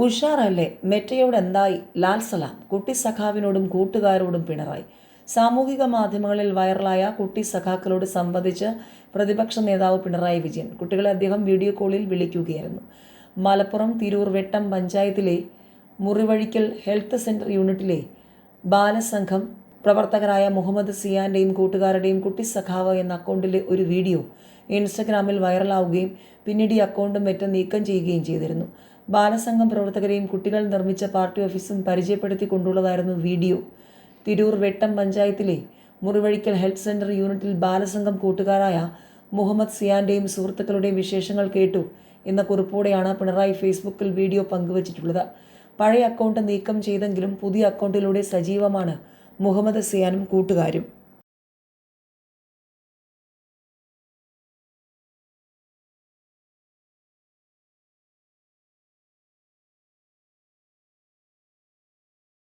ഉഷാറല്ലേ? മെറ്റയോട് എന്തായി? ലാൽ സലാം. കുട്ടി സഖാവിനോടും കൂട്ടുകാരോടും പിണറായി. സാമൂഹിക മാധ്യമങ്ങളിൽ വൈറലായ കുട്ടി സഖാക്കളോട് സംവദിച്ച് പ്രതിപക്ഷ നേതാവ് പിണറായി വിജയൻ. കുട്ടികളെ അദ്ദേഹം വീഡിയോ കോളിൽ വിളിക്കുകയായിരുന്നു. മലപ്പുറം തിരൂർ വെട്ടം പഞ്ചായത്തിലെ മുറിവഴിക്കൽ ഹെൽത്ത് സെന്റർ യൂണിറ്റിലെ ബാലസംഘം പ്രവർത്തകരായ മുഹമ്മദ് സിയാന്റെയും കൂട്ടുകാരുടെയും കുട്ടി സഖാവ് എന്ന അക്കൗണ്ടിലെ ഒരു വീഡിയോ ഇൻസ്റ്റഗ്രാമിൽ വൈറലാവുകയും പിന്നീട് ഈ അക്കൗണ്ടും മെറ്റ നീക്കം ചെയ്യുകയും ചെയ്തിരുന്നു. ബാലസംഘം പ്രവർത്തകരെയും കുട്ടികൾ നിർമ്മിച്ച പാർട്ടി ഓഫീസും പരിചയപ്പെടുത്തിക്കൊണ്ടുള്ളതായിരുന്നു വീഡിയോ. തിരൂർ വെട്ടം പഞ്ചായത്തിലെ മുറിവഴിക്കൽ ഹെൽത്ത് സെന്റർ യൂണിറ്റിൽ ബാലസംഘം കൂട്ടുകാരായ മുഹമ്മദ് സിയാന്റെയും സുഹൃത്തുക്കളുടെയും വിശേഷങ്ങൾ കേട്ടു എന്ന കുറിപ്പോടെയാണ് പിണറായി ഫേസ്ബുക്കിൽ വീഡിയോ പങ്കുവച്ചിട്ടുള്ളത്. പഴയ അക്കൗണ്ട് നീക്കം ചെയ്തെങ്കിലും പുതിയ അക്കൗണ്ടിലൂടെ സജീവമാണ് മുഹമ്മദ് സിയാനും കൂട്ടുകാരും.